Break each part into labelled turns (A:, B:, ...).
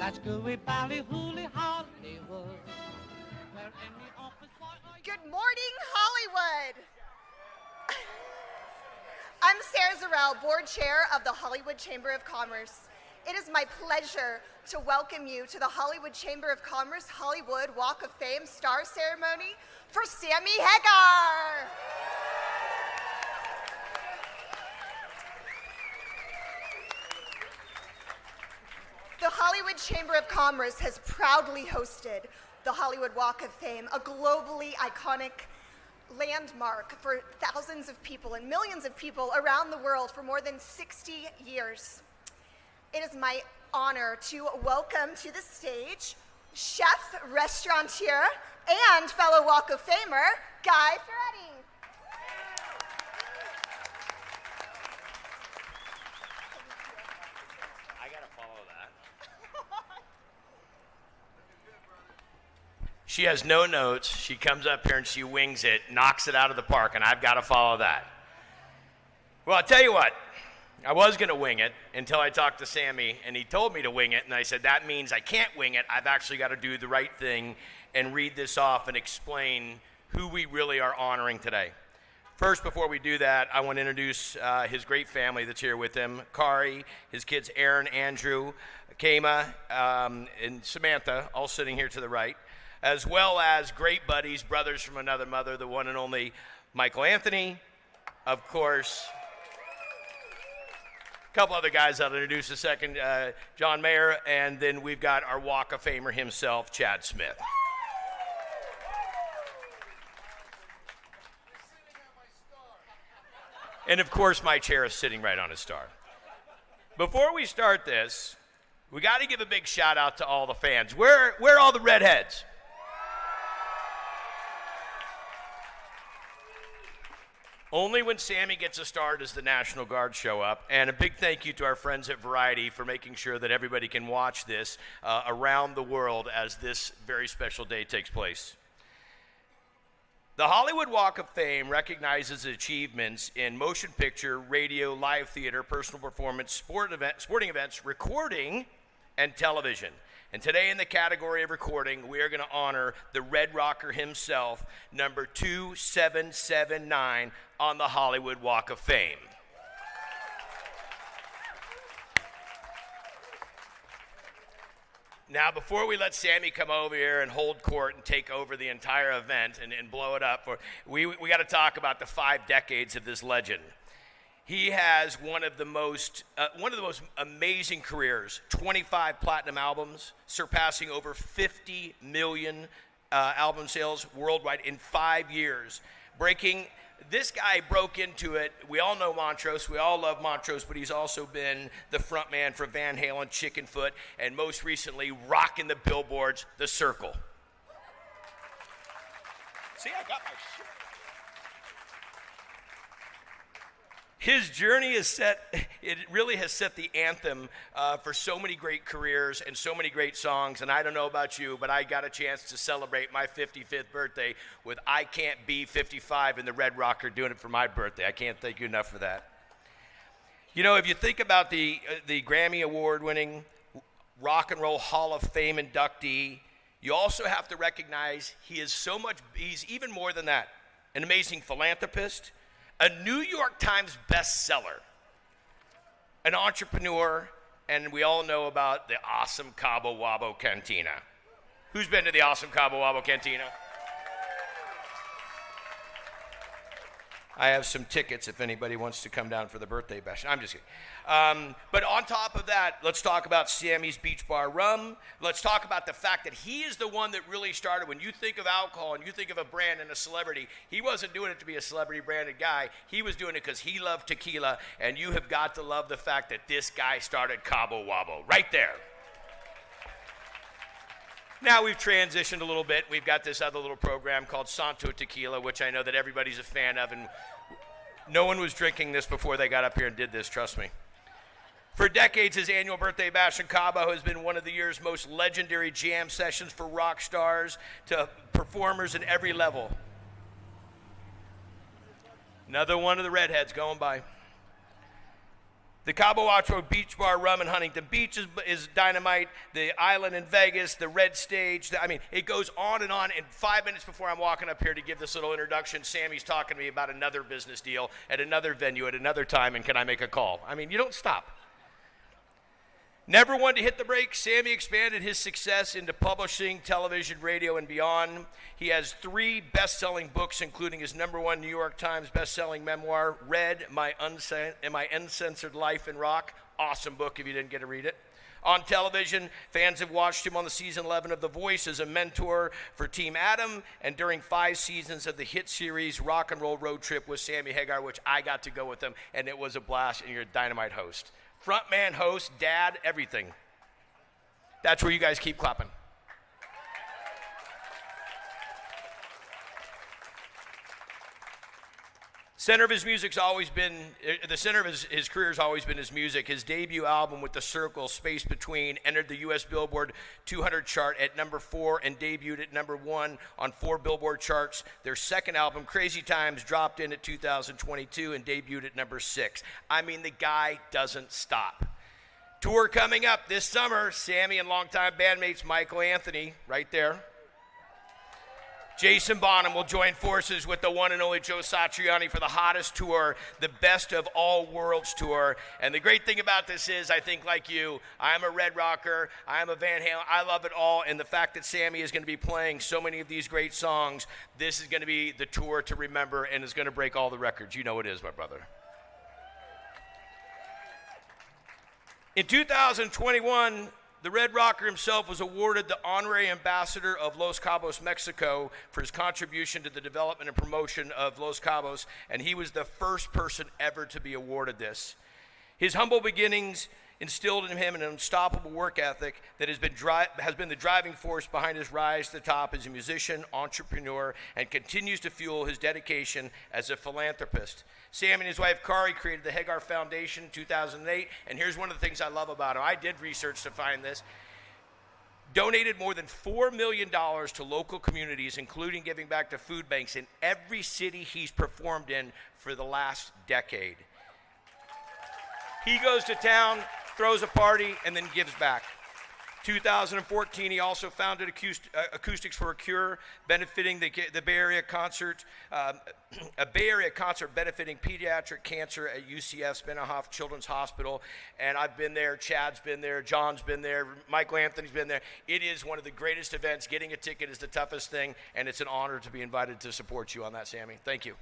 A: Hollywood.
B: Good morning, Hollywood. I'm Sarah Zarrell, board chair of the Hollywood Chamber of Commerce. It is my pleasure to welcome you to the Hollywood Chamber of Commerce Hollywood Walk of Fame Star Ceremony for Sammy Hagar. The Hollywood Chamber of Commerce has proudly hosted the Hollywood Walk of Fame, a globally iconic landmark for thousands of people and millions of people around the world for more than 60 years. It is my honor to welcome to the stage chef, restaurateur, and fellow Walk of Famer, Guy Fieri.
C: I gotta follow that. She has no notes. She comes up here and she wings it, knocks it out of the park, and I've got to follow that. Well, I'll tell you what. I was going to wing it until I talked to Sammy, and he told me to wing it, and I said, that means I can't wing it. I've actually got to do the right thing and read this off and explain who we really are honoring today. First, before we do that, I want to introduce his great family that's here with him. Kari, his kids Aaron, Andrew, Kama, and Samantha, all sitting here to the right, as well as great buddies, brothers from another mother, the one and only Michael Anthony, of course. A couple other guys I'll introduce in a second, John Mayer, and then we've got our Walk of Famer himself, Chad Smith. And of course, my chair is sitting right on his star. Before we start this, we got to give a big shout out to all the fans. Where are all the redheads? Only when Sammy gets a star does the National Guard show up. And a big thank you to our friends at Variety for making sure that everybody can watch this around the world as this very special day takes place. The Hollywood Walk of Fame recognizes achievements in motion picture, radio, live theater, personal performance, sporting events, recording, and television. And today in the category of recording, we are going to honor the Red Rocker himself, number 2779 on the Hollywood Walk of Fame. Now, before we let Sammy come over here and hold court and take over the entire event and blow it up, we got to talk about the 5 decades of this legend. He has one of the most amazing careers, 25 platinum albums, surpassing over 50 million album sales worldwide in 5 years. This guy broke into it. We all know Montrose. We all love Montrose, but he's also been the front man for Van Halen, Chickenfoot, and most recently, rocking the billboards, The Circle. See, I got my shit. His journey really has set the anthem for so many great careers and so many great songs. And I don't know about you, but I got a chance to celebrate my 55th birthday with I Can't Be 55 in the Red Rocker doing it for my birthday. I can't thank you enough for that. You know, if you think about the Grammy Award-winning Rock and Roll Hall of Fame inductee, you also have to recognize he's even more than that. An amazing philanthropist, a New York Times bestseller, an entrepreneur, and we all know about the awesome Cabo Wabo Cantina. Who's been to the awesome Cabo Wabo Cantina? I have some tickets if anybody wants to come down for the birthday bash. I'm just kidding. But on top of that, let's talk about Sammy's Beach Bar Rum. Let's talk about the fact that he is the one that really started. When you think of alcohol and you think of a brand and a celebrity, he wasn't doing it to be a celebrity branded guy. He was doing it because he loved tequila, and you have got to love the fact that this guy started Cabo Wabo right there. Now we've transitioned a little bit. We've got this other little program called Santo Tequila, which I know that everybody's a fan of, and no one was drinking this before they got up here and did this, trust me. For decades, his annual birthday bash in Cabo has been one of the year's most legendary jam sessions for rock stars to performers at every level. Another one of the redheads going by. The Cabo Wachro Beach Bar Rum in Huntington Beach is dynamite. The Island in Vegas, the Red Stage. I mean, it goes on and on. And 5 minutes before I'm walking up here to give this little introduction, Sammy's talking to me about another business deal at another venue at another time, and can I make a call? I mean, you don't stop. Never one to hit the brakes, Sammy expanded his success into publishing, television, radio, and beyond. He has 3 best-selling books, including his #1 New York Times best-selling memoir, Red, My Uncensored Life in Rock. Awesome book if you didn't get to read it. On television, fans have watched him on the season 11 of The Voice as a mentor for Team Adam, and during 5 seasons of the hit series Rock and Roll Road Trip with Sammy Hagar, which I got to go with him, and it was a blast, and you're a dynamite host. Frontman, host, dad, everything. That's where you guys keep clapping. Center of his music's always been, the center of his career's always been his music. His debut album with The Circle, Space Between, entered the U.S. Billboard 200 chart at #4 and debuted at #1 on 4 Billboard charts. Their second album, Crazy Times, dropped in at 2022 and debuted at #6. I mean, the guy doesn't stop. Tour coming up this summer, Sammy and longtime bandmates Michael Anthony, right there. Jason Bonham will join forces with the one and only Joe Satriani for the hottest tour, the Best of All Worlds tour. And the great thing about this is, I think like you, I'm a Red Rocker, I'm a Van Halen, I love it all. And the fact that Sammy is going to be playing so many of these great songs, this is going to be the tour to remember and is going to break all the records. You know it is, my brother. In 2021, the Red Rocker himself was awarded the Honorary Ambassador of Los Cabos, Mexico, for his contribution to the development and promotion of Los Cabos, and he was the first person ever to be awarded this. His humble beginnings instilled in him an unstoppable work ethic that has been the driving force behind his rise to the top as a musician, entrepreneur, and continues to fuel his dedication as a philanthropist. Sam and his wife Kari created the Hagar Foundation in 2008, and here's one of the things I love about him. I did research to find this. Donated more than $4 million to local communities, including giving back to food banks in every city he's performed in for the last decade. He goes to town, throws a party, and then gives back. 2014, he also founded Acoustics for a Cure, benefiting the Bay Area concert, a Bay Area concert benefiting pediatric cancer at UCF Spinoff Children's Hospital. And I've been there, Chad's been there, John's been there, Michael Anthony's been there. It is one of the greatest events. Getting a ticket is the toughest thing, and it's an honor to be invited to support you on that, Sammy. Thank you.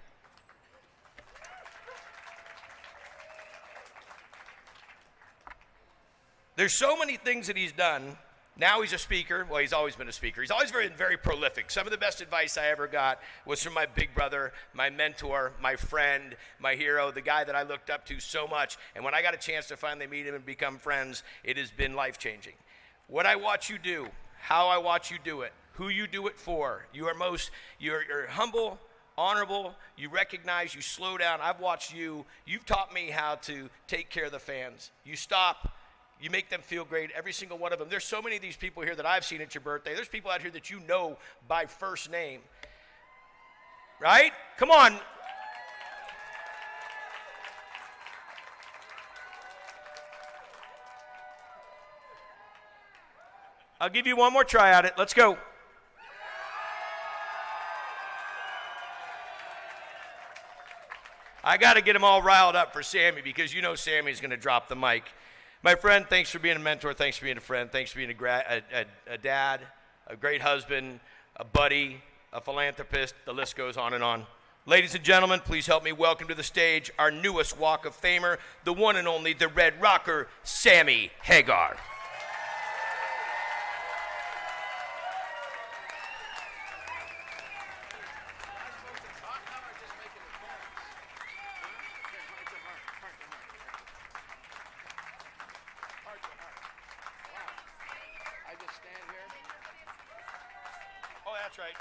C: There's so many things that he's done. Now he's a speaker. Well, he's always been a speaker. He's always been very prolific. Some of the best advice I ever got was from my big brother, my mentor, my friend, my hero, the guy that I looked up to so much. And when I got a chance to finally meet him and become friends, it has been life-changing. What I watch you do, how I watch you do it, who you do it for. You're humble, honorable, you recognize, you slow down. I've watched you. You've taught me how to take care of the fans. You stop. You make them feel great, every single one of them. There's so many of these people here that I've seen at your birthday. There's people out here that you know by first name. Right? Come on. I'll give you one more try at it. Let's go. I got to get them all riled up for Sammy because you know Sammy's going to drop the mic. My friend, thanks for being a mentor. Thanks for being a friend. Thanks for being a dad, a great husband, a buddy, a philanthropist. The list goes on and on. Ladies and gentlemen, please help me welcome to the stage our newest Walk of Famer, the one and only, the Red Rocker, Sammy Hagar. That's right.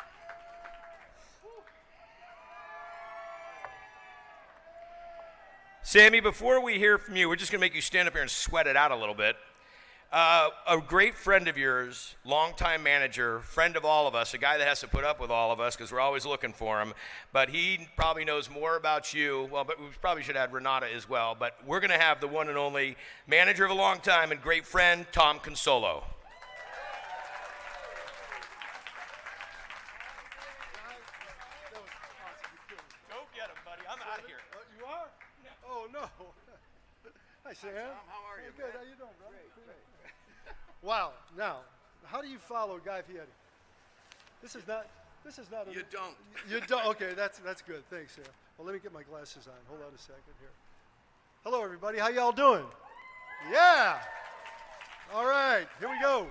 C: Sammy, before we hear from you, we're just going to make you stand up here and sweat it out a little bit. A great friend of yours, longtime manager, friend of all of us, a guy that has to put up with all of us because we're always looking for him, but he probably knows more about you. Well, but we probably should add Renata as well, but we're going to have the one and only manager of a long time and great friend, Tom Consolo. Go get him, buddy. I'm out of here.
D: You are? Oh, no. Hi, Sam.
E: Tom, how are you?
D: Good. How you doing, brother? Great. Wow. Now, how do you follow Guy Fieri? This is not.
E: You don't.
D: You don't. Okay, that's good. Thanks, Sam. Well, let me get my glasses on. Hold on a second here. Hello, everybody. How y'all doing? Yeah. All right. Here we go.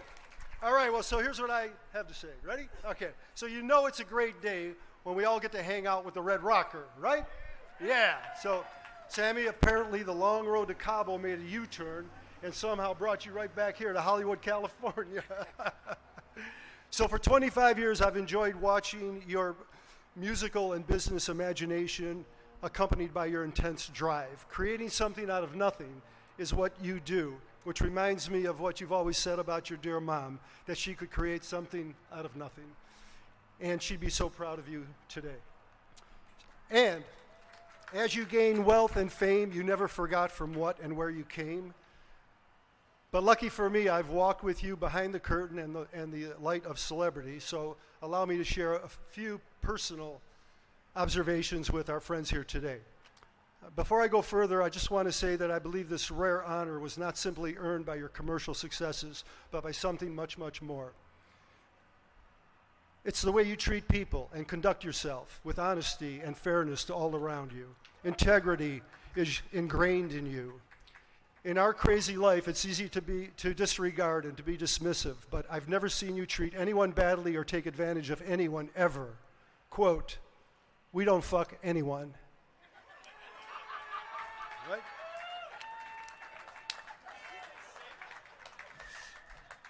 D: All right. Well, so here's what I have to say. Ready? Okay. So you know it's a great day when we all get to hang out with the Red Rocker, right? Yeah. So. Sammy, apparently the long road to Cabo made a U-turn and somehow brought you right back here to Hollywood, California. So for 25 years, I've enjoyed watching your musical and business imagination accompanied by your intense drive. Creating something out of nothing is what you do, which reminds me of what you've always said about your dear mom, that she could create something out of nothing. And she'd be so proud of you today. And as you gain wealth and fame, you never forgot from what and where you came. But lucky for me, I've walked with you behind the curtain and the light of celebrity, so allow me to share a few personal observations with our friends here today. Before I go further, I just want to say that I believe this rare honor was not simply earned by your commercial successes, but by something much, much more. It's the way you treat people and conduct yourself with honesty and fairness to all around you. Integrity is ingrained in you. In our crazy life, it's easy to disregard and to be dismissive, but I've never seen you treat anyone badly or take advantage of anyone ever. Quote, "We don't fuck anyone." Right?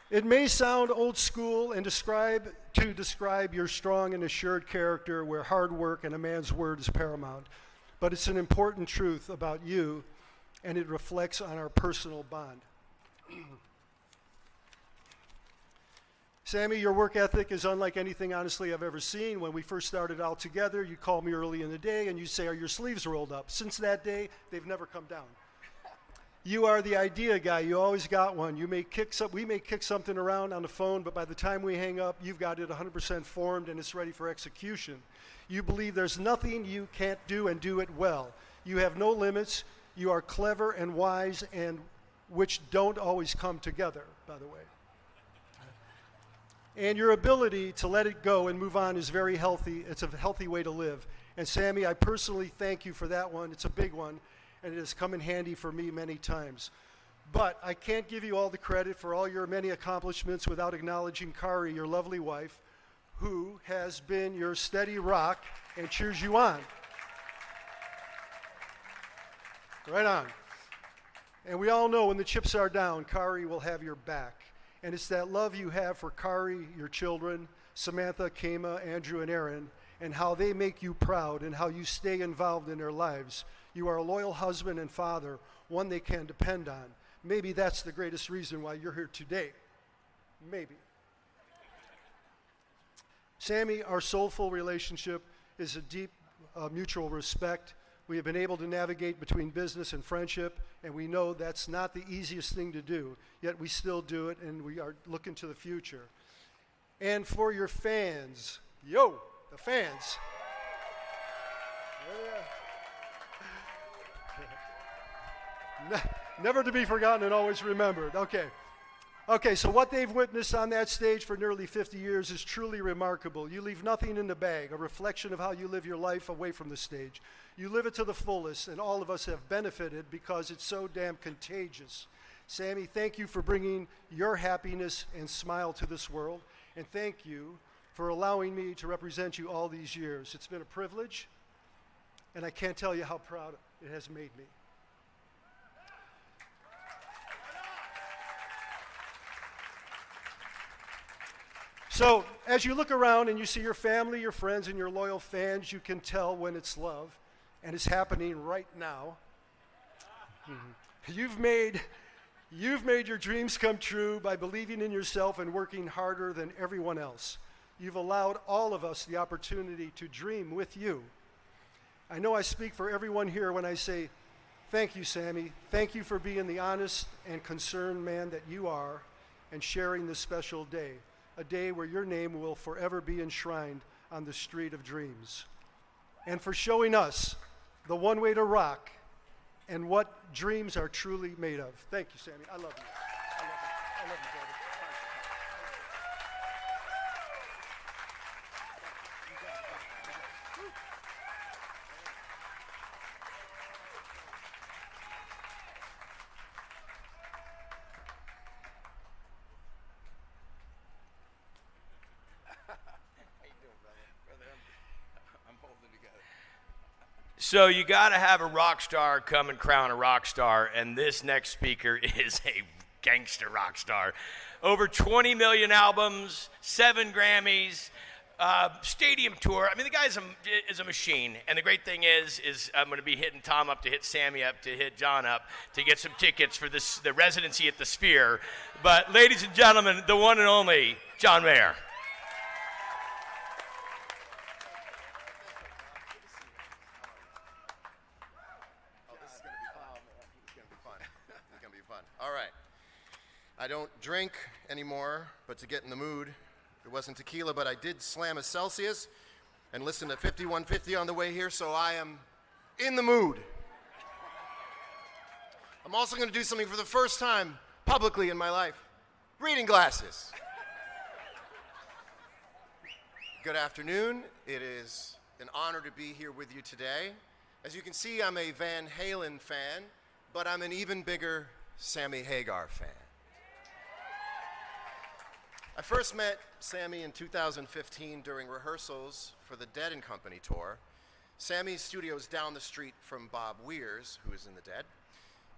D: It may sound old school and to describe your strong and assured character where hard work and a man's word is paramount, but it's an important truth about you, and it reflects on our personal bond. Sammy, your work ethic is unlike anything, honestly, I've ever seen. When we first started out together, you called me early in the day and you say, "Are your sleeves rolled up?" Since that day, they've never come down. You are the idea guy. You always got one. We may kick something around on the phone, but by the time we hang up, you've got it 100% formed and it's ready for execution. You believe there's nothing you can't do and do it well. You have no limits. You are clever and wise, and which don't always come together, by the way. And your ability to let it go and move on is very healthy. It's a healthy way to live. And Sammy, I personally thank you for that one. It's a big one, and it has come in handy for me many times. But I can't give you all the credit for all your many accomplishments without acknowledging Kari, your lovely wife, who has been your steady rock and cheers you on. Right on. And we all know when the chips are down, Kari will have your back. And it's that love you have for Kari, your children, Samantha, Kema, Andrew, and Aaron, and how they make you proud and how you stay involved in their lives. You are a loyal husband and father, one they can depend on. Maybe that's the greatest reason why you're here today. Maybe. Sammy, our soulful relationship is a deep mutual respect. We have been able to navigate between business and friendship, and we know that's not the easiest thing to do, yet we still do it, and we are looking to the future. And for your fans, the fans. Never to be forgotten and always remembered. Okay, so what they've witnessed on that stage for nearly 50 years is truly remarkable. You leave nothing in the bag, a reflection of how you live your life away from the stage. You live it to the fullest, and all of us have benefited because it's so damn contagious. Sammy, thank you for bringing your happiness and smile to this world, and thank you for allowing me to represent you all these years. It's been a privilege, and I can't tell you how proud it has made me. So, as you look around and you see your family, your friends, and your loyal fans, you can tell when it's love, and it's happening right now. You've made You've made your dreams come true by believing in yourself and working harder than everyone else. You've allowed all of us the opportunity to dream with you. I know I speak for everyone here when I say, thank you, Sammy. Thank you for being the honest and concerned man that you are and sharing this special day, a day where your name will forever be enshrined on the street of dreams. And for showing us the one way to rock and what dreams are truly made of. Thank you, Sammy. I love you. I love you. I love you, brother.
C: So you got to have a rock star come and crown a rock star, and this next speaker is a gangster rock star. Over 20 million albums, 7 Grammys, stadium tour. I mean, the guy is a machine, and the great thing is I'm going to be hitting Tom up to hit Sammy up to hit John up to get some tickets for the residency at the Sphere. But ladies and gentlemen, the one and only John Mayer.
E: All right. I don't drink anymore, but to get in the mood, it wasn't tequila, but I did slam a Celsius and listen to 5150 on the way here, so I am in the mood. I'm also going to do something for the first time publicly in my life. Reading glasses. Good afternoon. It is an honor to be here with you today. As you can see, I'm a Van Halen fan, but I'm an even bigger Sammy Hagar fan. I first met Sammy in 2015 during rehearsals for the Dead & Company tour. Sammy's studio is down the street from Bob Weir's, who is in the Dead,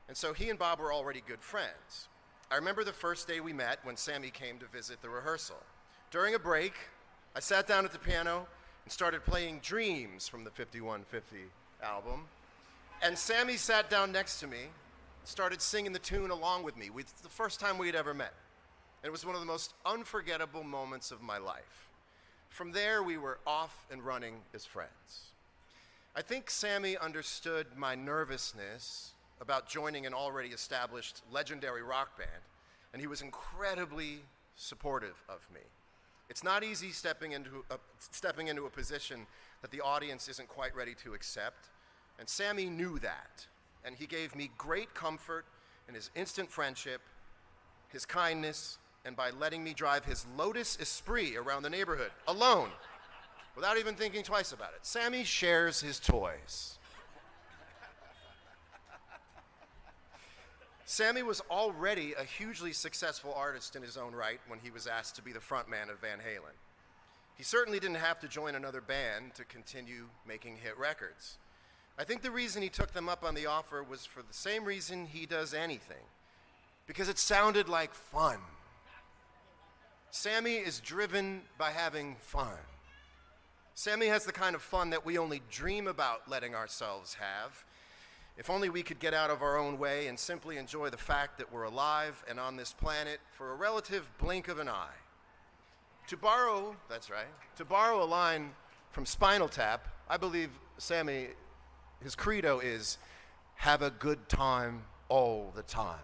E: and so he and Bob were already good friends. I remember the first day we met when Sammy came to visit the rehearsal. During a break, I sat down at the piano and started playing Dreams from the 5150 album, and Sammy sat down next to me, started singing the tune along with me. It's the first time we'd ever met. It was one of the most unforgettable moments of my life. From there, we were off and running as friends. I think Sammy understood my nervousness about joining an already established legendary rock band, and he was incredibly supportive of me. It's not easy stepping into a position that the audience isn't quite ready to accept, and Sammy knew that. And he gave me great comfort in his instant friendship, his kindness, and by letting me drive his Lotus Esprit around the neighborhood alone, without even thinking twice about it. Sammy shares his toys. Sammy was already a hugely successful artist in his own right when he was asked to be the frontman of Van Halen. He certainly didn't have to join another band to continue making hit records. I think the reason he took them up on the offer was for the same reason he does anything, because it sounded like fun. Sammy is driven by having fun. Sammy has the kind of fun that we only dream about letting ourselves have. If only we could get out of our own way and simply enjoy the fact that we're alive and on this planet for a relative blink of an eye. To borrow a line from Spinal Tap, I believe Sammy, his credo is, have a good time all the time.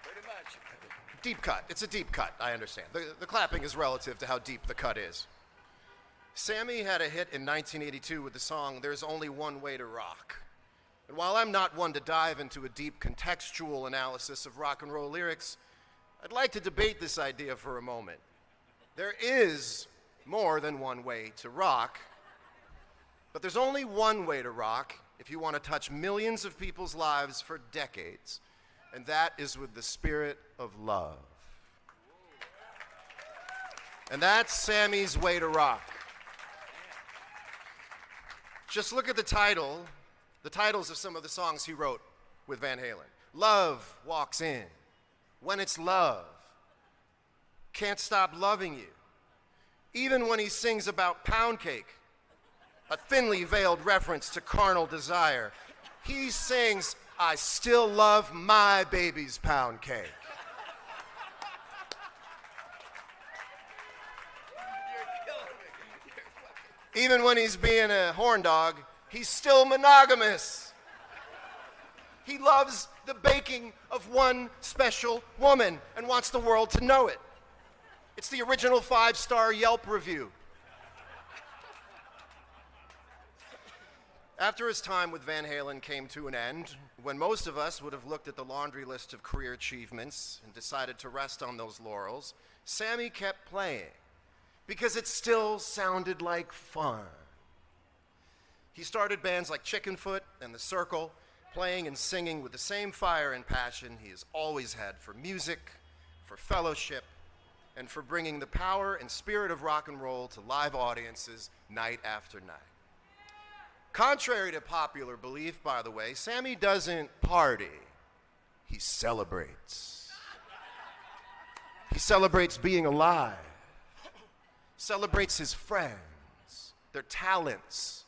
C: Pretty much.
E: Deep cut. It's a deep cut, I understand. The clapping is relative to how deep the cut is. Sammy had a hit in 1982 with the song There's Only One Way to Rock. And while I'm not one to dive into a deep contextual analysis of rock and roll lyrics, I'd like to debate this idea for a moment. There is more than one way to rock, but there's only one way to rock if you want to touch millions of people's lives for decades, and that is with the spirit of love. And that's Sammy's way to rock. Just look at the titles of some of the songs he wrote with Van Halen. Love Walks In, When It's Love, Can't Stop Loving You. Even when he sings about pound cake, a thinly veiled reference to carnal desire. He sings, I still love my baby's pound cake. Even when he's being a horn dog, he's still monogamous. He loves the baking of one special woman and wants the world to know it. It's the original 5-star Yelp review. After his time with Van Halen came to an end, when most of us would have looked at the laundry list of career achievements and decided to rest on those laurels, Sammy kept playing because it still sounded like fun. He started bands like Chickenfoot and The Circle, playing and singing with the same fire and passion he has always had for music, for fellowship, and for bringing the power and spirit of rock and roll to live audiences night after night. Contrary to popular belief, by the way, Sammy doesn't party, he celebrates. He celebrates being alive, celebrates his friends, their talents,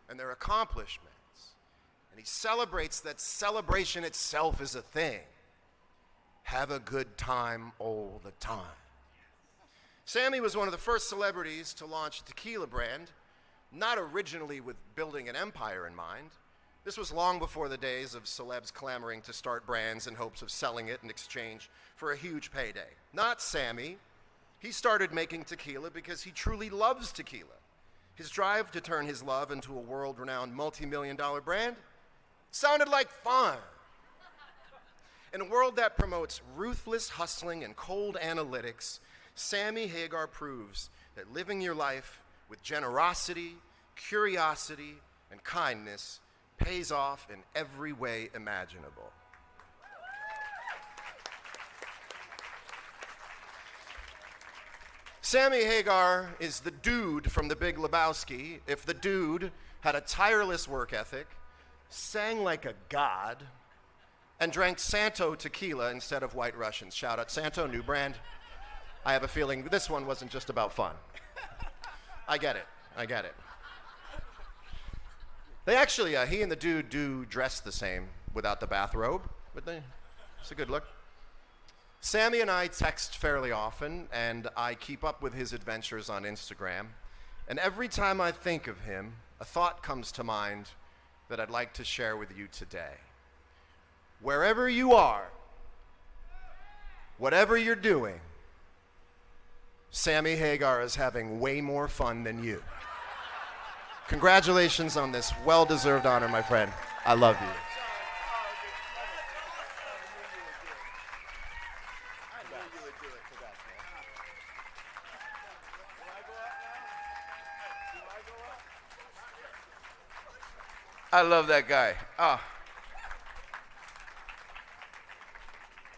E: and their accomplishments. And he celebrates that celebration itself is a thing. Have a good time all the time. Sammy was one of the first celebrities to launch a tequila brand, not originally with building an empire in mind. This was long before the days of celebs clamoring to start brands in hopes of selling it in exchange for a huge payday. Not Sammy. He started making tequila because he truly loves tequila. His drive to turn his love into a world-renowned multi-million-dollar brand sounded like fun. In a world that promotes ruthless hustling and cold analytics, Sammy Hagar proves that living your life with generosity, curiosity, and kindness pays off in every way imaginable. Sammy Hagar is the dude from The Big Lebowski. If the dude had a tireless work ethic, sang like a god, and drank Santo tequila instead of White Russians. Shout out Santo, new brand. I have a feeling this one wasn't just about fun. I get it. They actually, he and the dude do dress the same without the bathrobe, but it's a good look. Sammy and I text fairly often, and I keep up with his adventures on Instagram. And every time I think of him, a thought comes to mind that I'd like to share with you today. Wherever you are, whatever you're doing, Sammy Hagar is having way more fun than you. Congratulations on this well-deserved honor, my friend. I love you.
C: I love that guy. Oh.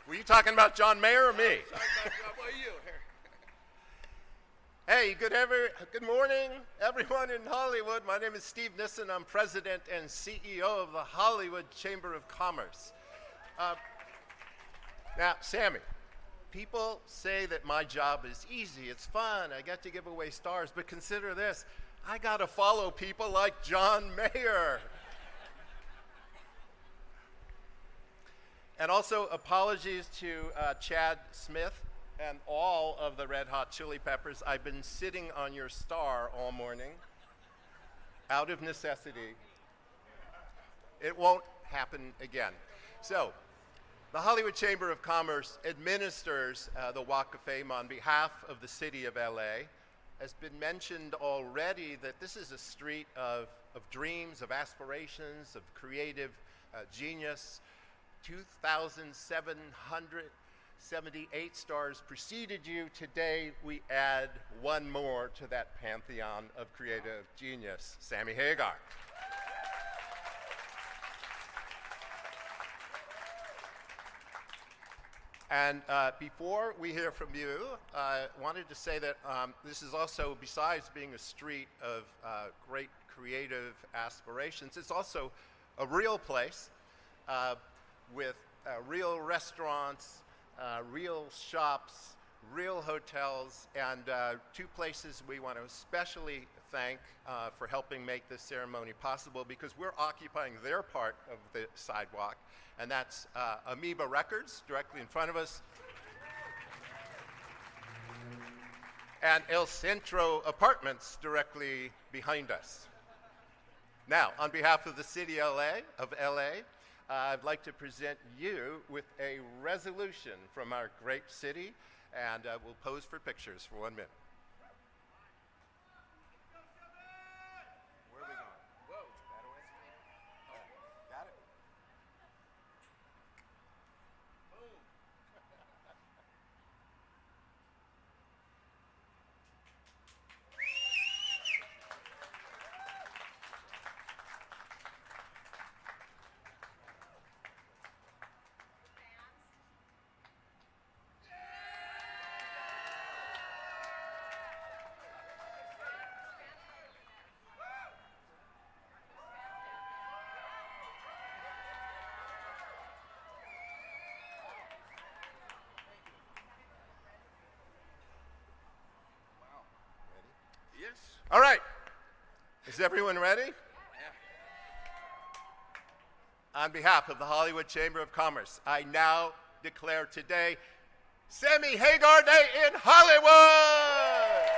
E: Were you talking about John Mayer or me? Hey, good morning, everyone in Hollywood. My name is Steve Nissen. I'm president and CEO of the Hollywood Chamber of Commerce. Now, Sammy, people say that my job is easy. It's fun. I get to give away stars. But consider this. I got to follow people like John Mayer. And also apologies to Chad Smith and all of the Red Hot Chili Peppers. I've been sitting on your star all morning out of necessity. It won't happen again. So, the Hollywood Chamber of Commerce administers the Walk of Fame on behalf of the city of LA. Has been mentioned already that this is a street of dreams, of aspirations, of creative genius. 2,778 stars preceded you. Today, we add one more to that pantheon of creative genius, Sammy Hagar. And before we hear from you, I wanted to say that this is also, besides being a street of great creative aspirations, it's also a real place with real restaurants, real shops, real hotels, and two places we want to especially thank for helping make this ceremony possible, because we're occupying their part of the sidewalk, and that's Amoeba Records directly in front of us, and El Centro Apartments directly behind us. Now, on behalf of the city of LA, I'd like to present you with a resolution from our great city, and we'll pose for pictures for 1 minute. Where are we going? Whoa, that away? Oh, got it. Boom.
C: Yes.
E: All right. Is everyone ready? On behalf of the Hollywood Chamber of Commerce, I now declare today Sammy Hagar Day in Hollywood!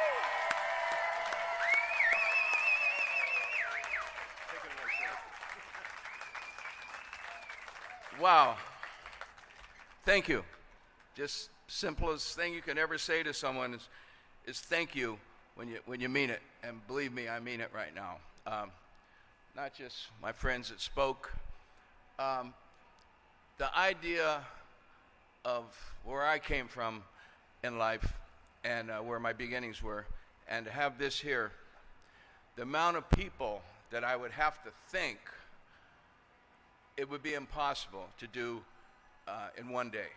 F: Wow. Thank you. Just simplest thing you can ever say to someone is thank you when you mean it. And believe me, I mean it right now. Not just my friends that spoke. The idea of where I came from in life and where my beginnings were, and to have this here, the amount of people that I would have to think, it would be impossible to do in one day.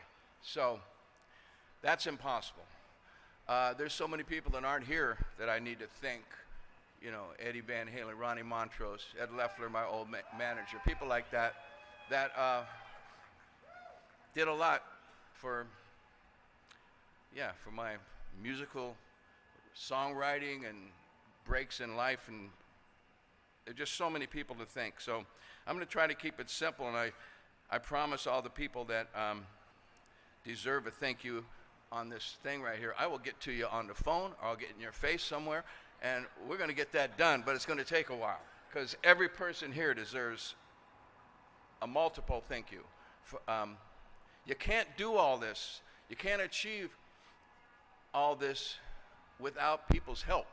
F: So that's impossible. There's so many people that aren't here that I need to thank. You know, Eddie Van Halen, Ronnie Montrose, Ed Leffler, my old manager, people like that did a lot for my musical songwriting and breaks in life, and there's just so many people to thank. So I'm going to try to keep it simple, and I promise all the people that deserve a thank you on this thing right here, I will get to you on the phone, or I'll get in your face somewhere, and we're going to get that done, but it's going to take a while, because every person here deserves a multiple thank you. You can't do all this. You can't achieve all this without people's help.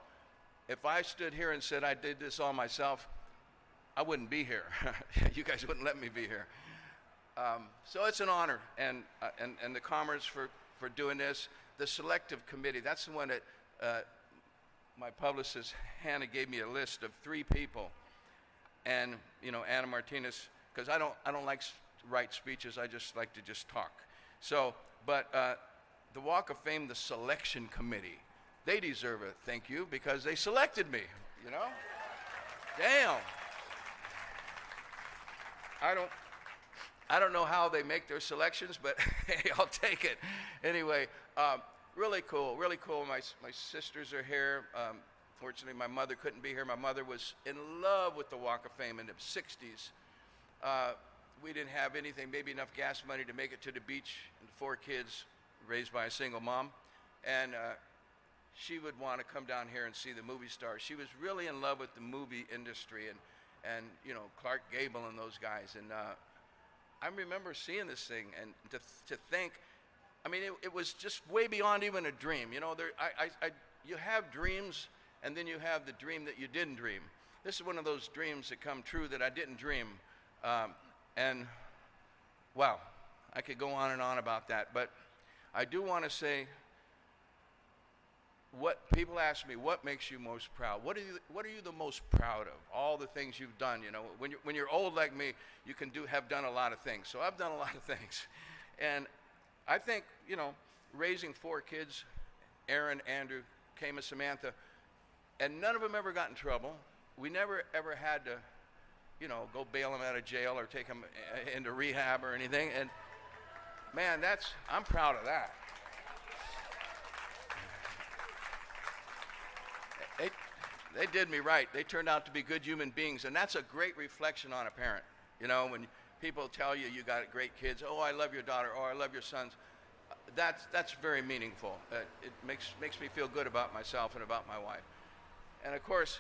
F: If I stood here and said I did this all myself, I wouldn't be here. You guys wouldn't let me be here. So it's an honor, and the Commerce for doing this. The selective committee, that's the one that my publicist Hannah gave me a list of 3 people, and you know, Anna Martinez, because I don't like write speeches, I just like to just talk. So, but the Walk of Fame, the selection committee, they deserve a thank you because they selected me, you know? Damn. I don't know how they make their selections, but hey, I'll take it. Anyway, really cool, really cool. My sisters are here. Fortunately, my mother couldn't be here. My mother was in love with the Walk of Fame in the 60s. We didn't have anything, maybe enough gas money to make it to the beach, and 4 kids raised by a single mom. And she would want to come down here and see the movie stars. She was really in love with the movie industry and you know, Clark Gable and those guys. And I remember seeing this thing, and to think, I mean, it was just way beyond even a dream. You know, you have dreams, and then you have the dream that you didn't dream. This is one of those dreams that come true that I didn't dream. And wow, I could go on and on about that, but I do want to say, what people ask me, what makes you most proud? What are you the most proud of? All the things you've done. You know, when you're old like me, you can have done a lot of things. So I've done a lot of things, and I think, you know, raising 4 kids, Aaron, Andrew, Kama, Samantha, and none of them ever got in trouble. We never ever had to, you know, go bail them out of jail or take them into rehab or anything. And man, I'm proud of that. They did me right. They turned out to be good human beings, and that's a great reflection on a parent. You know, when people tell you you got great kids, oh, I love your daughter, oh, I love your sons, that's very meaningful. It makes me feel good about myself and about my wife. And of course,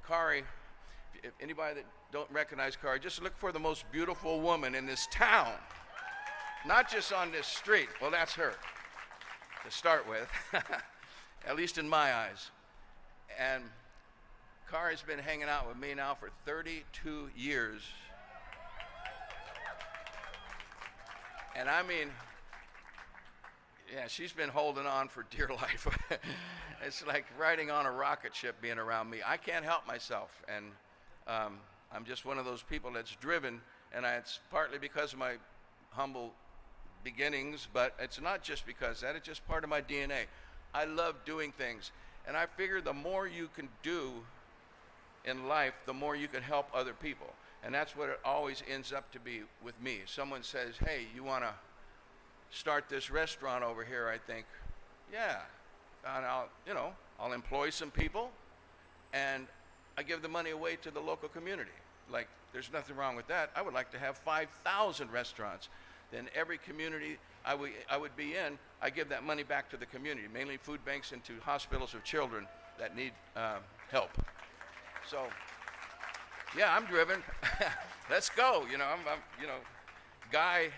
F: Kari, if anybody that don't recognize Kari, just look for the most beautiful woman in this town, not just on this street. Well, that's her to start with, at least in my eyes. And Kari's been hanging out with me now for 32 years. And I mean, yeah, she's been holding on for dear life. It's like riding on a rocket ship being around me. I can't help myself. And I'm just one of those people that's driven, and it's partly because of my humble beginnings, but it's not just because that, it's just part of my DNA. I love doing things, and I figure the more you can do in life, the more you can help other people. And that's what it always ends up to be with me. Someone says, hey, you want to start this restaurant over here? I think, yeah, and I'll employ some people, and I give the money away to the local community. Like, there's nothing wrong with that. I would like to have 5,000 restaurants. Then every community I would be in, I give that money back to the community, mainly food banks and to hospitals of children that need help. So, yeah, I'm driven. Let's go. You know, I'm Guy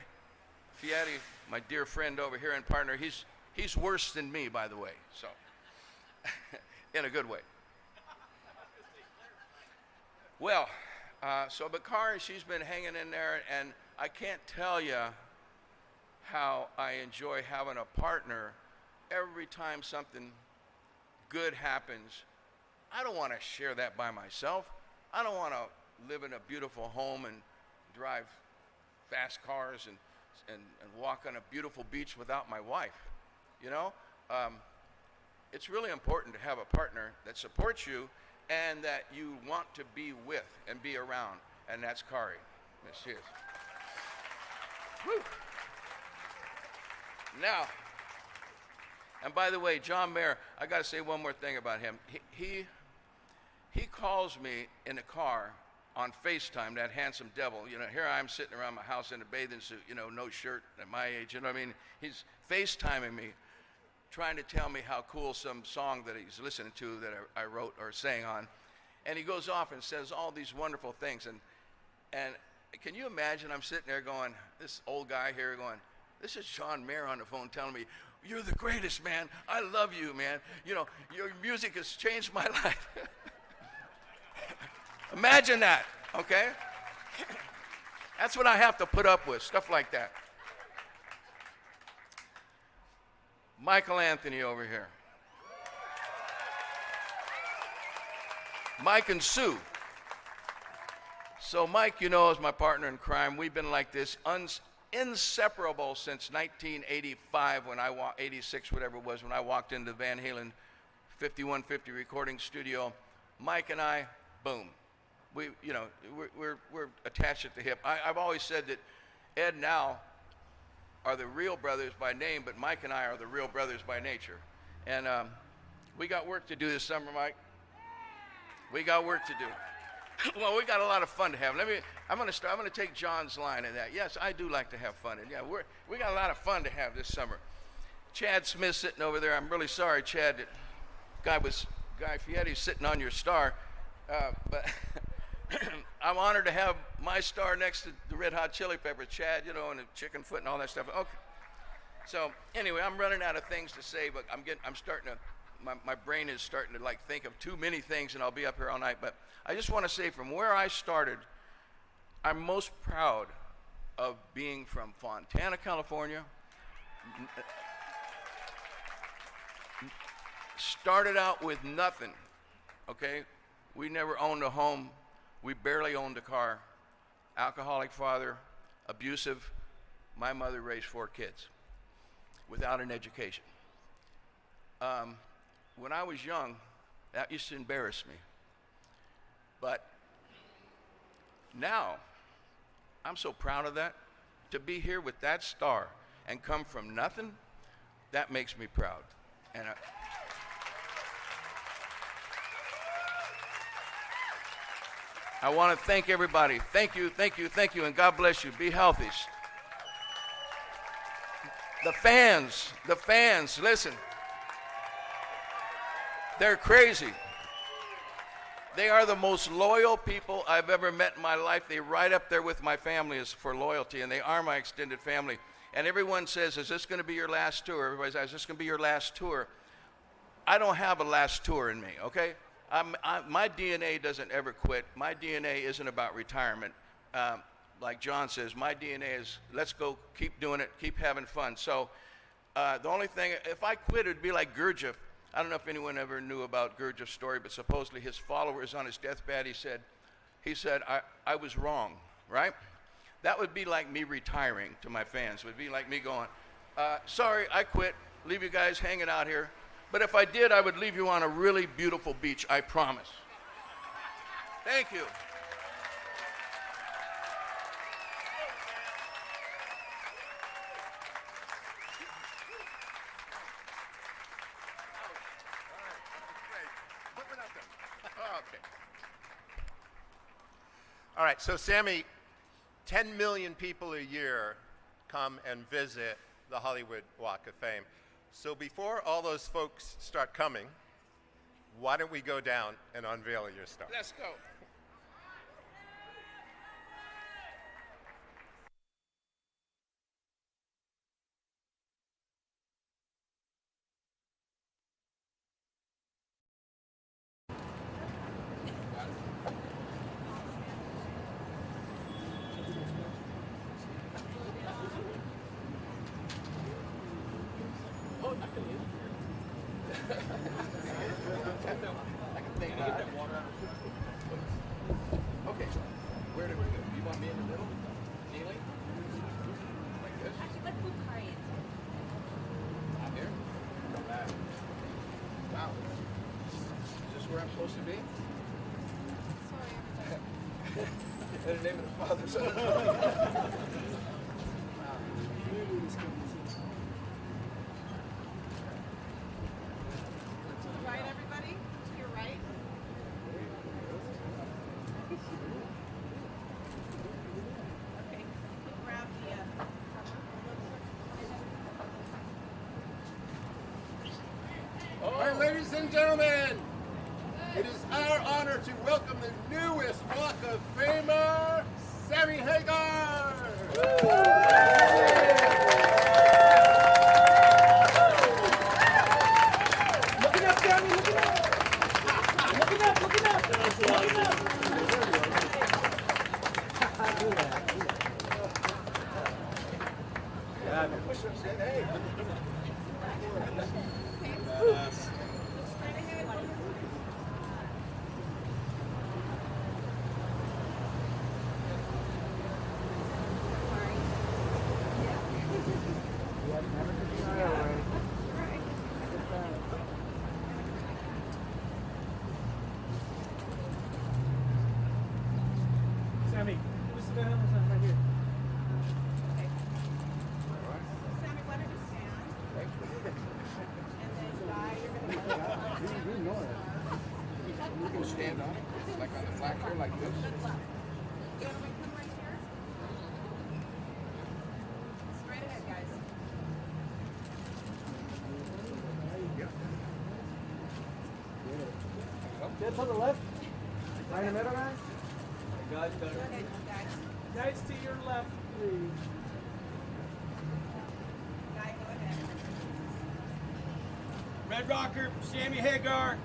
F: Fieri, my dear friend over here and partner, he's worse than me, by the way. So, in a good way. Well, but Kari, she's been hanging in there, and I can't tell you how I enjoy having a partner. Every time something good happens, I don't want to share that by myself. I don't want to live in a beautiful home and drive fast cars and walk on a beautiful beach without my wife. You know, it's really important to have a partner that supports you and that you want to be with and be around, and that's Kari. Yes, she is. Woo. Now, and by the way, John Mayer, I got to say one more thing about him. He calls me in the car on FaceTime, that handsome devil. You know, here I am sitting around my house in a bathing suit, you know, no shirt at my age. You know what I mean? He's FaceTiming me, trying to tell me how cool some song that he's listening to that I wrote or sang on. And he goes off and says all these wonderful things. And can you imagine, I'm sitting there going, this old guy here going, this is John Mayer on the phone telling me, you're the greatest, man. I love you, man. You know, your music has changed my life. Imagine that, okay? That's what I have to put up with, stuff like that. Michael Anthony over here. Mike and Sue. So Mike, you know, is my partner in crime. We've been like this, inseparable since 1985 86, whatever it was, when I walked into Van Halen 5150 recording studio. Mike and I, boom. We're attached at the hip. I've always said that Ed and Al are the real brothers by name, but Mike and I are the real brothers by nature. And we got work to do this summer, Mike. We got work to do. Well, we got a lot of fun to have. I'm going to take John's line in that. Yes, I do like to have fun, and yeah, we got a lot of fun to have this summer. Chad Smith sitting over there. I'm really sorry, Chad. That Guy Fieri's sitting on your star, but I'm honored to have my star next to the Red Hot Chili Peppers, Chad, you know, and the chicken foot and all that stuff. Okay. So anyway, I'm running out of things to say, but I'm starting to. My brain is starting to like think of too many things, and I'll be up here all night. But I just want to say, from where I started, I'm most proud of being from Fontana, California. Started out with nothing, okay? We never owned a home. We barely owned a car. Alcoholic father, abusive. My mother raised 4 kids without an education. When I was young, that used to embarrass me. But now, I'm so proud of that. To be here with that star and come from nothing, that makes me proud. And I want to thank everybody. Thank you, thank you, thank you, and God bless you. Be healthy. The fans, listen. They're crazy. They are the most loyal people I've ever met in my life. They're right up there with my family as for loyalty, and they are my extended family. And everyone says, is this going to be your last tour? Everybody says, is this going to be your last tour? I don't have a last tour in me, okay? My DNA doesn't ever quit. My DNA isn't about retirement. Like John says, my DNA is let's go, keep doing it, keep having fun. So the only thing, if I quit, it would be like Gurdjieff. I don't know if anyone ever knew about Gurdjieff's story, but supposedly his followers on his deathbed, he said, I was wrong, right? That would be like me retiring to my fans. It would be like me going, sorry, I quit, leave you guys hanging out here. But if I did, I would leave you on a really beautiful beach, I promise. Thank you.
E: All right, so Sammy, 10 million people a year come and visit the Hollywood Walk of Fame. So before all those folks start coming, why don't we go down and unveil your star?
F: Let's go. Okay, where do we go? You want me in the middle? Kneeling? Like this? Out here? Back. Wow. Is this where I'm supposed to be? Sorry. In the name of the Father, Son, and Holy Spirit.
G: Right, everybody? To your right. Okay, grab the...
E: All right, ladies and gentlemen, it is our honor to welcome the newest Walk of Famer, Sammy Hagar.
A: Looking up, Sammy, looking up. Looking up, looking up. Looking up. Sammy, who's the hell is right here?
G: Okay. Sammy, why don't you stand? And then Guy, you're going to
F: You can stand on it, like on the flag here, like this.
G: You want to come right here? Straight ahead, guys.
A: Jets on the left. Right in the middle, guys.
G: Go ahead, guys.
A: Guys to your left, please.
G: Guy, go ahead.
C: Red Rocker, Sammy Hagar,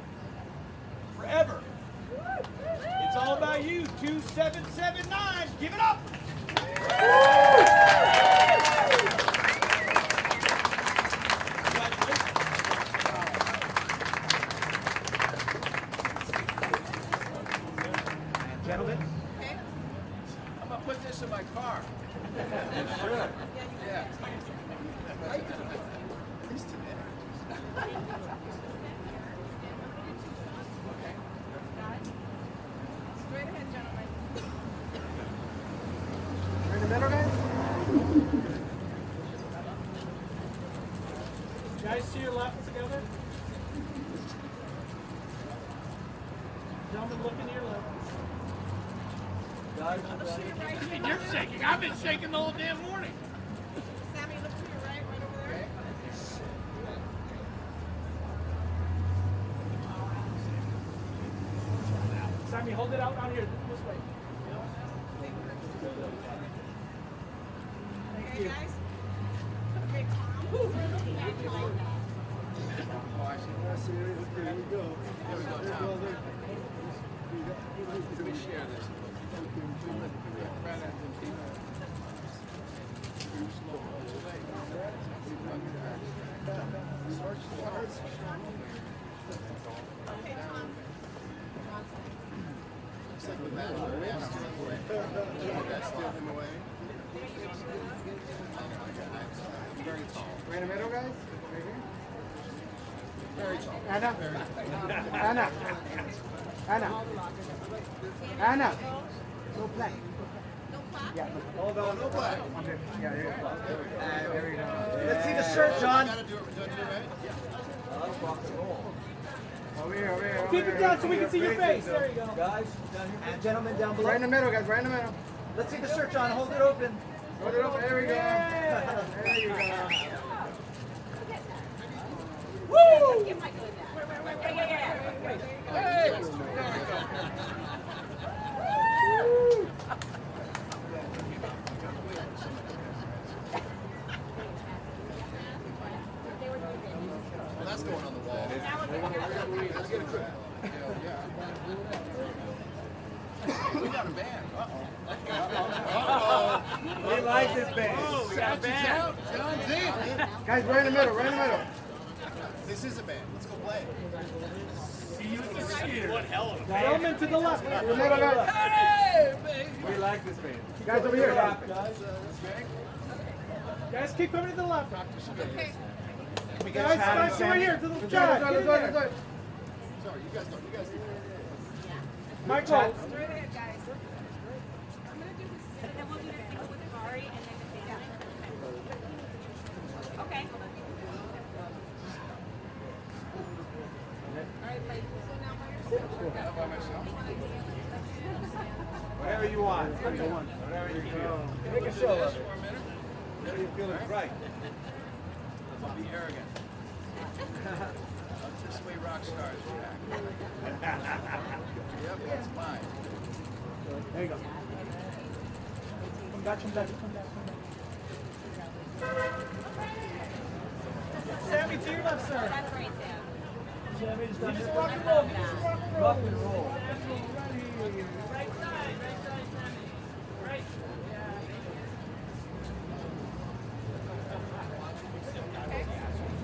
C: forever. It's all about you. 2779. Give it up.
A: Gentlemen.
G: Okay?
F: I'm gonna put this in my car. Yeah.
G: Straight ahead, gentlemen.
A: Right in the middle, guys. Guys to your left together. Gentlemen, look into your left. You're shaking. I've been shaking the whole damn morning.
G: Sammy, look to your right, right over there.
A: Sammy, hold it out down here. This way.
G: Okay, guys. Okay, Tom. Who's looking at you like that?
D: There we go.
F: Let me share this.
G: Okay, Tom.
E: Looks like the bad boy is stealing away. You guys steal him away. Very tall.
H: Right in the middle, guys. Right here.
E: Very tall.
H: Anna.
E: Very tall.
H: Anna. Anna. Anna. No play.
G: No clap?
H: Yeah.
D: Hold on.
E: No play.
H: Okay. Yeah, there you go. There we go.
A: Let's see the shirt, John.
E: Gotta do it. Do it right?
H: Over here, over here.
A: Keep it down so we can see your face. There you go.
I: Guys, down here. And gentlemen down below.
H: Right in the middle, guys. Right in the middle.
I: Let's see the shirt, John. Hold it open.
H: Hold it up. There we go. There you go.
A: Woo!
G: Get Michael in that. Yeah.
E: Well, that's going on the wall.
F: We got a band.
H: We like this band.
A: We got a band.
H: Guys, right in the middle. Right in the middle.
E: This is a band. Let's go play.
C: One hell of a
A: Gentlemen to the left.
H: In the middle, guys.
I: We like this band.
H: Guys, over here.
A: Guys, keep coming to the left.
G: Okay.
A: Guys, guys, right here to the
H: Let's
A: John.
H: go,
A: Get
H: let's
A: in
H: go,
A: there.
H: let's go.
E: Sorry, you guys don't. You guys do.
A: Michael.
G: Straight ahead, guys. I'm going to do this. And then we'll do the single with Kari and then the family. Okay. All right, ladies. So now by yourself.
I: Whatever you want. Whatever you feel. Make a show of it. Whatever you feel is right.
F: Don't be arrogant. This way rock stars react. Yep, that's mine.
A: There you go. Come back, come back, come back, come back. Sammy, to your left, sir.
G: That's right, Sam.
A: Sammy, just down here. Rock and roll. Just rock and roll.
I: Rock and roll.
A: Right side, Sammy. Right.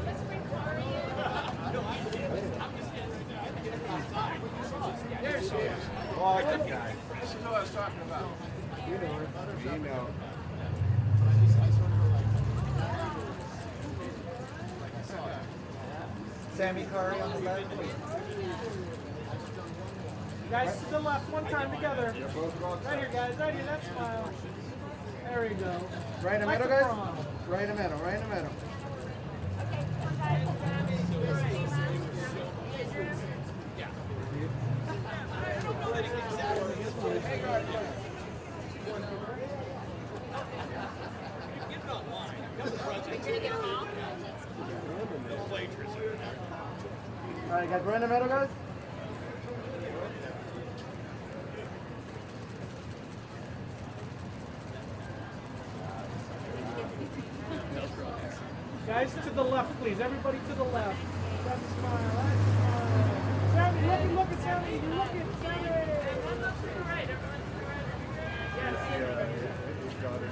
G: Let's bring Kari in.
F: There she is.
I: Oh, good guy.
F: This is what I was talking about.
I: You know. Sammy Curry on the left.
A: Guys, to the left, one time together. Right here, guys, right here, that smile. There you go.
H: Right in the
A: Like
H: middle,
A: the
H: guys.
A: prom.
H: Right in the middle, right in the middle. All right, guys, right in the middle, guys.
A: Guys, to the left, please. Everybody to the left. That smile, that smile. Sammy, look at Sammy. You're looking, Sammy.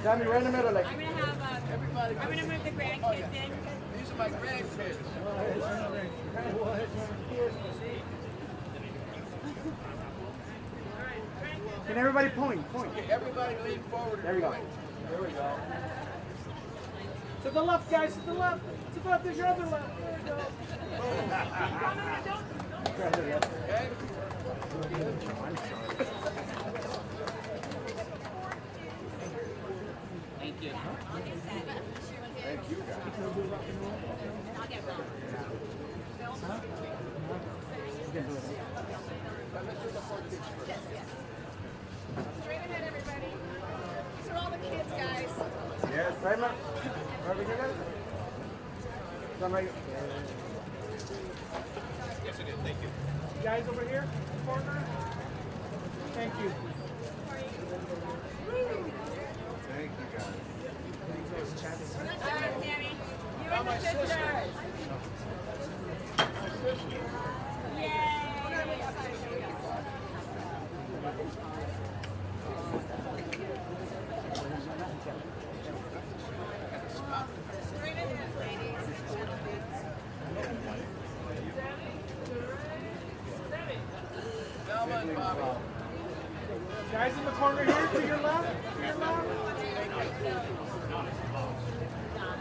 H: Sammy, right in the middle, like.
G: I'm going to have, I'm going to move the grandkids in.
F: These are my grandkids.
H: Can everybody point? Point.
F: Everybody lean forward.
H: There we go.
I: There we go.
A: To the left, guys, to the left. To the left, there's your other left. There you go.
F: Okay?
G: Thank you.
I: Thank you, guys.
G: I'll get Ron. Yes, yes.
B: Straight ahead, everybody. These are all the kids, guys.
H: Yes, right, Mark? Right, we guys? Some right.
C: Yes, it is. Thank you.
A: You guys over here, corner. Thank you.
I: Thank you, guys.
G: All right, Sammy. You and the sisters.
A: Guys in the corner here, to your left, to your left.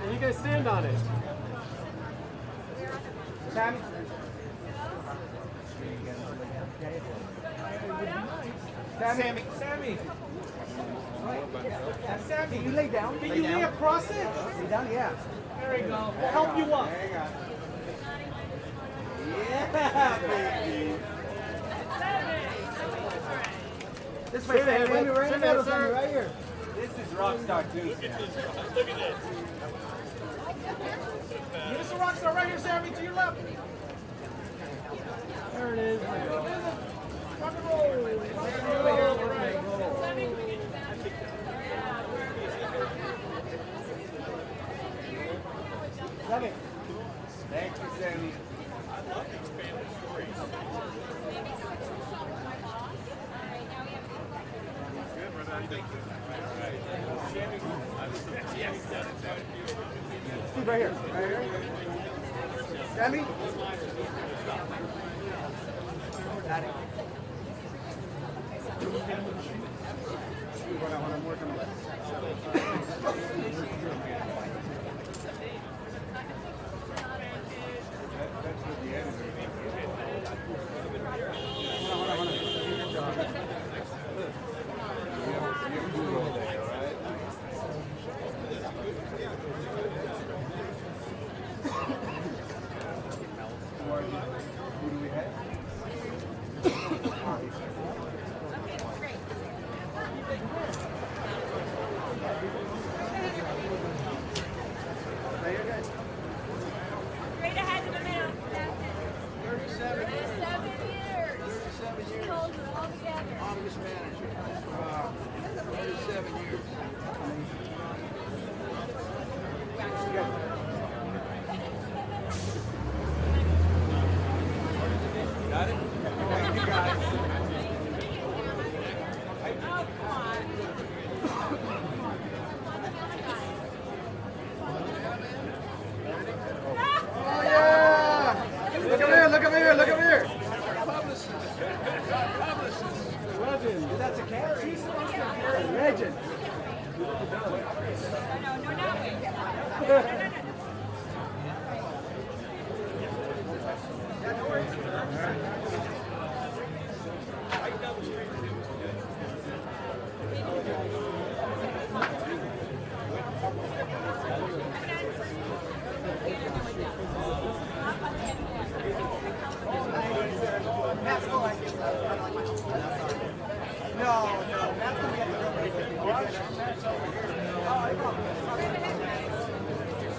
I: And you guys stand on it.
H: Sammy.
A: Sammy. Sammy. Sammy,
H: You lay down.
A: can you lay across it?
H: Lay down, yeah.
A: There you go. We'll help you up.
H: Hang on. Yeah, baby. This way, Sammy. Right in the middle, Sammy, right here.
I: This is rockstar juice.
A: Give us a rock star right here, Sammy, to your left. There it is. Rock and roll. Rock and roll. All right.
H: Sammy.
I: Thank you, Sammy.
H: Steve, right here. Right here. Sammy. Got it. I'm working on it.
I: Who do we have?
G: Straight ahead to the middle. 37 years. 37 years. All together.
I: Office manager. 37 years. Got it? Thank you, guys.
G: Oh, come on.
H: Oh, yeah. Look over here, look over here, look over here.
I: Legend.
H: That's a cat. Legend.
G: No, not wait.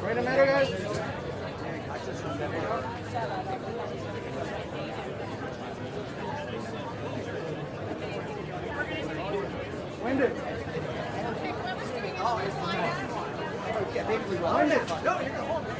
H: Right in the middle, guys. Wind it. Wind it. No, you're going to hold it.